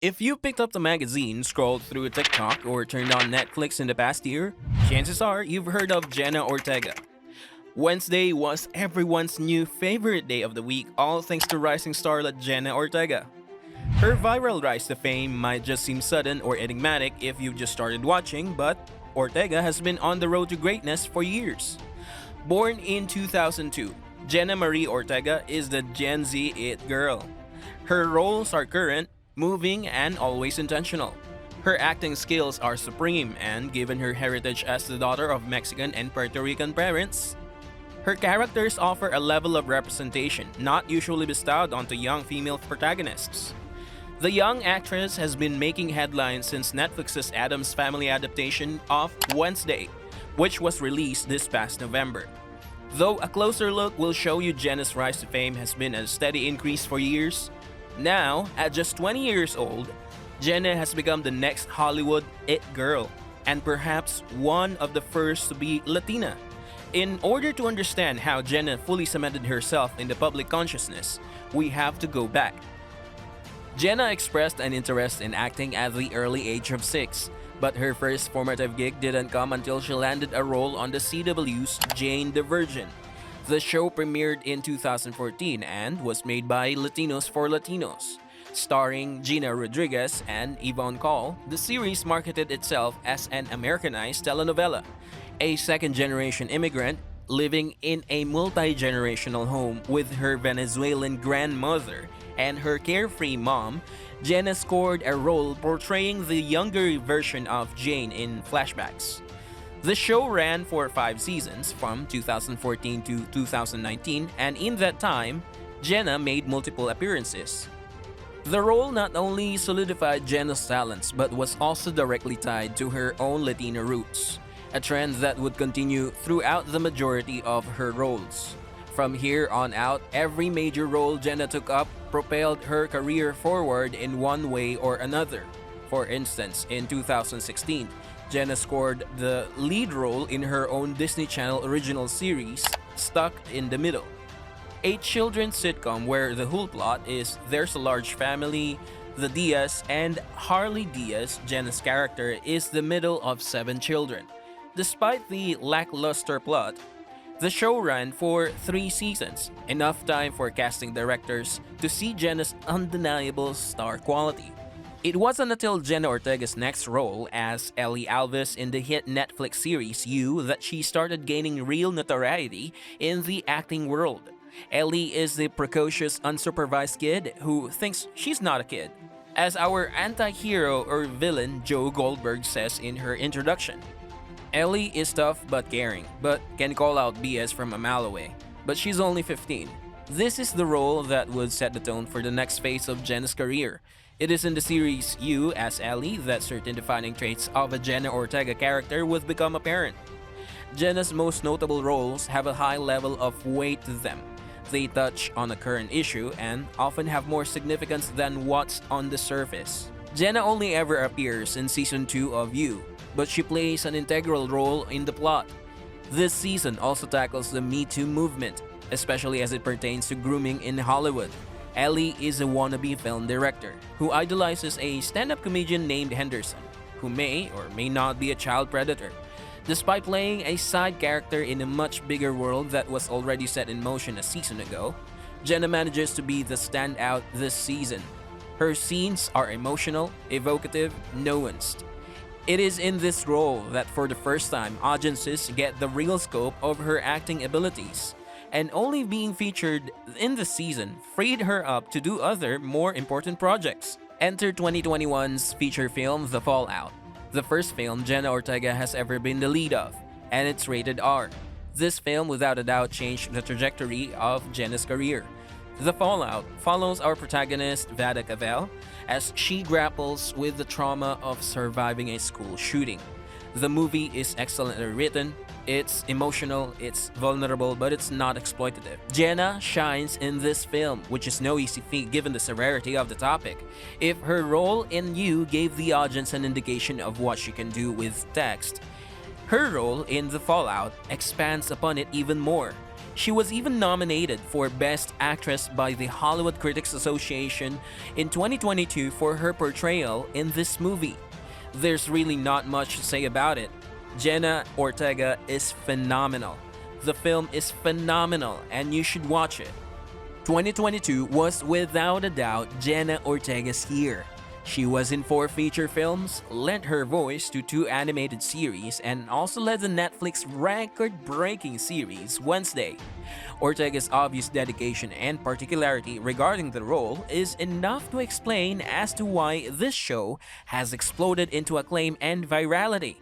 If you picked up the magazine, scrolled through TikTok, or turned on Netflix in the past year, chances are you've heard of Jenna Ortega. Wednesday was everyone's new favorite day of the week, all thanks to rising starlet Jenna Ortega. Her viral rise to fame might just seem sudden or enigmatic if you've just started watching, but Ortega has been on the road to greatness for years. Born in 2002, Jenna Marie Ortega is the Gen Z it girl. Her roles are current, moving, and always intentional. Her acting skills are supreme, and given her heritage as the daughter of Mexican and Puerto Rican parents, her characters offer a level of representation not usually bestowed onto young female protagonists. The young actress has been making headlines since Netflix's Addams Family adaptation of Wednesday, which was released this past November. Though a closer look will show you Jenna's rise to fame has been a steady increase for years, now, at just 20 years old, Jenna has become the next Hollywood it girl, and perhaps one of the first to be Latina. In order to understand how Jenna fully cemented herself in the public consciousness, we have to go back. Jenna expressed an interest in acting at the early age of 6, but her first formative gig didn't come until she landed a role on the CW's Jane the Virgin. The show premiered in 2014 and was made by Latinos for Latinos. Starring Gina Rodriguez and Ivonne Coll, the series marketed itself as an Americanized Telenovela. A second-generation immigrant living in a multi-generational home with her Venezuelan grandmother and her carefree mom, Jenna scored a role portraying the younger version of Jane in flashbacks. The show ran for 5 seasons from 2014 to 2019, and in that time, Jenna made multiple appearances. The role not only solidified Jenna's talents but was also directly tied to her own Latino roots, a trend that would continue throughout the majority of her roles. From here on out, every major role Jenna took up propelled her career forward in one way or another. For instance, in 2016, Jenna scored the lead role in her own Disney Channel original series, Stuck in the Middle, a children's sitcom where the whole plot is there's a large family, the Diaz, and Harley Diaz, Jenna's character, is the middle of 7 children. Despite the lackluster plot, the show ran for 3 seasons, enough time for casting directors to see Jenna's undeniable star quality. It wasn't until Jenna Ortega's next role as Ellie Alves in the hit Netflix series You that she started gaining real notoriety in the acting world. Ellie is the precocious, unsupervised kid who thinks she's not a kid, as our anti-hero or villain Joe Goldberg says in her introduction. Ellie is tough but caring, but can call out BS from a mile away. But she's only 15. This is the role that would set the tone for the next phase of Jenna's career. It is in the series You as Ellie that certain defining traits of a Jenna Ortega character would become apparent. Jenna's most notable roles have a high level of weight to them. They touch on a current issue and often have more significance than what's on the surface. Jenna only ever appears in season 2 of You, but she plays an integral role in the plot. This season also tackles the Me Too movement, especially as it pertains to grooming in Hollywood. Ellie is a wannabe film director who idolizes a stand-up comedian named Henderson, who may or may not be a child predator. Despite playing a side character in a much bigger world that was already set in motion a season ago, Jenna manages to be the standout this season. Her scenes are emotional, evocative, nuanced. It is in this role that for the first time audiences get the real scope of her acting abilities, and only being featured in the season freed her up to do other, more important projects. Enter 2021's feature film The Fallout, the first film Jenna Ortega has ever been the lead of, and it's rated R. This film without a doubt changed the trajectory of Jenna's career. The Fallout follows our protagonist Vada Cavell as she grapples with the trauma of surviving a school shooting. The movie is excellently written, it's emotional, it's vulnerable, but it's not exploitative. Jenna shines in this film, which is no easy feat given the severity of the topic. If her role in You gave the audience an indication of what she can do with text, her role in The Fallout expands upon it even more. She was even nominated for Best Actress by the Hollywood Critics Association in 2022 for her portrayal in this movie. There's really not much to say about it. Jenna Ortega is phenomenal. The film is phenomenal and you should watch it. 2022 was without a doubt Jenna Ortega's year. She was in 4 feature films, lent her voice to 2 animated series, and also led the Netflix record-breaking series Wednesday. Ortega's obvious dedication and particularity regarding the role is enough to explain as to why this show has exploded into acclaim and virality,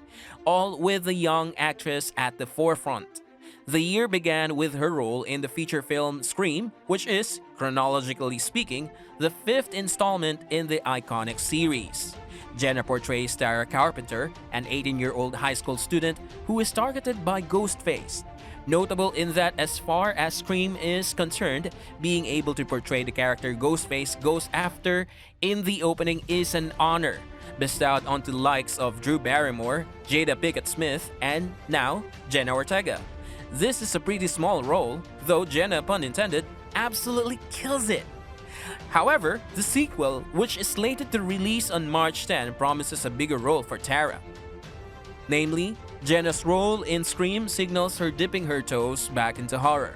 all with the young actress at the forefront. The year began with her role in the feature film Scream, which is, chronologically speaking, the 5th installment in the iconic series. Jenna portrays Tara Carpenter, an 18-year-old high school student who is targeted by Ghostface. Notable in that as far as Scream is concerned, being able to portray the character Ghostface goes after in the opening is an honor, bestowed onto the likes of Drew Barrymore, Jada Pinkett Smith, and now Jenna Ortega. This is a pretty small role, though Jenna, pun intended, absolutely kills it. However, the sequel, which is slated to release on March 10, promises a bigger role for Tara. Namely, Jenna's role in Scream signals her dipping her toes back into horror,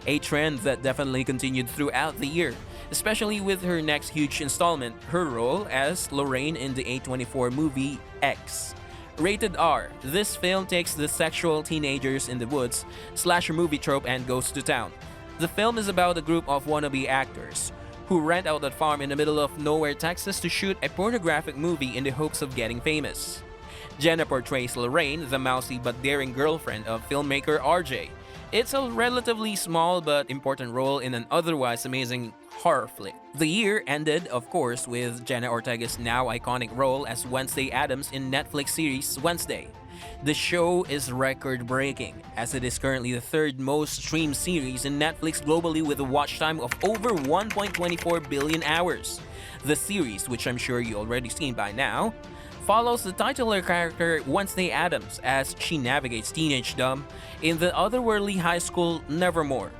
a trend that definitely continued throughout the year, especially with her next huge installment, her role as Lorraine in the A24 movie X. Rated R, this film takes the sexual teenagers in the woods, slasher movie trope, and goes to town. The film is about a group of wannabe actors who rent out a farm in the middle of nowhere, Texas to shoot a pornographic movie in the hopes of getting famous. Jenna portrays Lorraine, the mousy but daring girlfriend of filmmaker RJ. It's a relatively small but important role in an otherwise amazing horror flick. The year ended, of course, with Jenna Ortega's now iconic role as Wednesday Addams in Netflix series Wednesday. The show is record-breaking, as it is currently the 3rd most streamed series in Netflix globally with a watch time of over 1.24 billion hours. The series, which I'm sure you already seen by now, follows the titular character Wednesday Addams as she navigates teenagedom in the otherworldly high school Nevermore,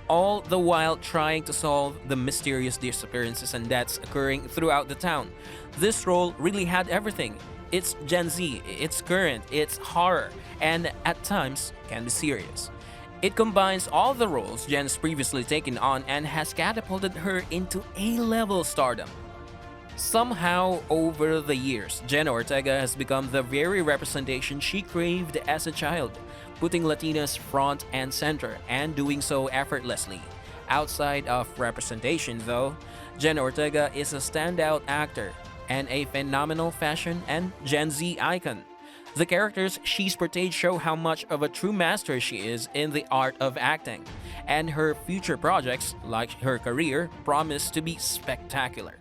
all the while trying to solve the mysterious disappearances and deaths occurring throughout the town. This role really had everything. It's Gen Z, it's current, it's horror, and at times can be serious. It combines all the roles Jen's previously taken on and has catapulted her into A-level stardom. Somehow, over the years, Jenna Ortega has become the very representation she craved as a child, putting Latinos front and center and doing so effortlessly. Outside of representation, though, Jenna Ortega is a standout actor and a phenomenal fashion and Gen Z icon. The characters she's portrayed show how much of a true master she is in the art of acting, and her future projects, like her career, promise to be spectacular.